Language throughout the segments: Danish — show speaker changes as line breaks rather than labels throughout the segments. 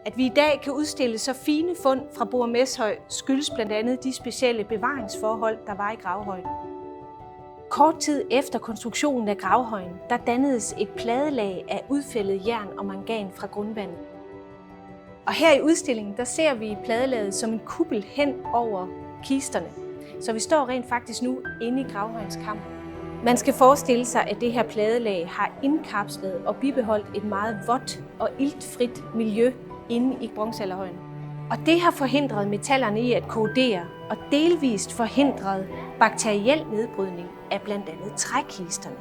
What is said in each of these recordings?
At vi i dag kan udstille så fine fund fra Borum Eshøj skyldes blandt andet de specielle bevaringsforhold, der var i gravhøjen. Kort tid efter konstruktionen af gravhøjen, der dannedes et pladelag af udfældet jern og mangan fra grundvandet. Og her i udstillingen, der ser vi pladelaget som en kuppel hen over kisterne. Så vi står rent faktisk nu inde i gravhøjens kammer. Man skal forestille sig, at det her pladelag har indkapslet og bibeholdt et meget vådt og iltfrit miljø inde i bronzealderhøjen. Og det har forhindret metallerne i at korrodere og delvist forhindret bakteriel nedbrydning af blandt andet trækisterne.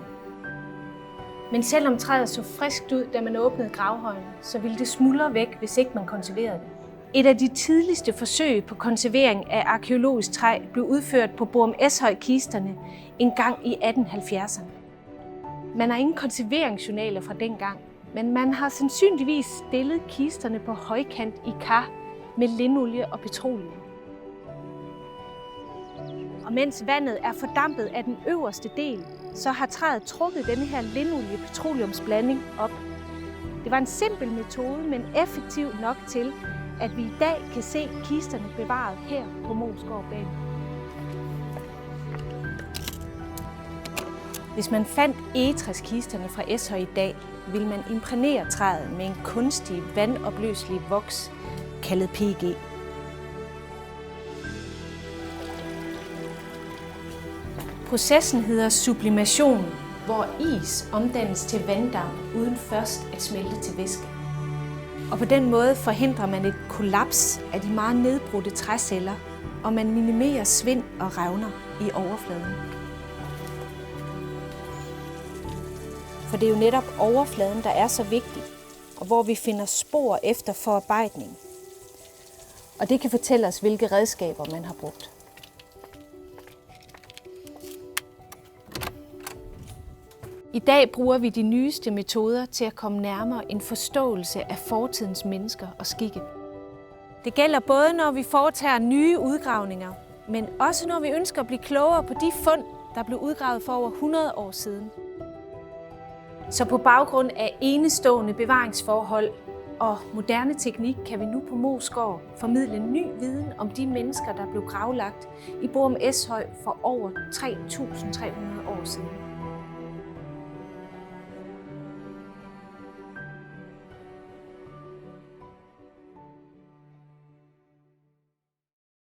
Men selvom træet så friskt ud, da man åbnede gravhøjen, så ville det smuldre væk, hvis ikke man konserverede det. Et af de tidligste forsøg på konservering af arkæologisk træ blev udført på Borum Eshøj-kisterne en gang i 1870'erne. Man har ingen konserveringsjournaler fra dengang, men man har sandsynligvis stillet kisterne på højkant i kar med linolie og petroleum. Og mens vandet er fordampet af den øverste del, så har træet trukket denne her linolie-petroleumsblanding op. Det var en simpel metode, men effektiv nok til, at vi i dag kan se kisterne bevaret her på Moesgaard Bag. Hvis man fandt egetræskisterne fra Eshøj i dag, ville man imprægnere træet med en kunstig vandopløselig voks, kaldet PG. Processen hedder sublimation, hvor is omdannes til vanddamp uden først at smelte til væske. Og på den måde forhindrer man et kollaps af de meget nedbrudte træceller, og man minimerer svind og revner i overfladen. For det er jo netop overfladen, der er så vigtig, og hvor vi finder spor efter forarbejdning. Og det kan fortælle os, hvilke redskaber man har brugt. I dag bruger vi de nyeste metoder til at komme nærmere en forståelse af fortidens mennesker og skikke. Det gælder både, når vi foretager nye udgravninger, men også når vi ønsker at blive klogere på de fund, der blev udgravet for over 100 år siden. Så på baggrund af enestående bevaringsforhold og moderne teknik kan vi nu på Moesgaard formidle ny viden om de mennesker, der blev gravlagt i Borum Eshøj for over 3.300 år siden.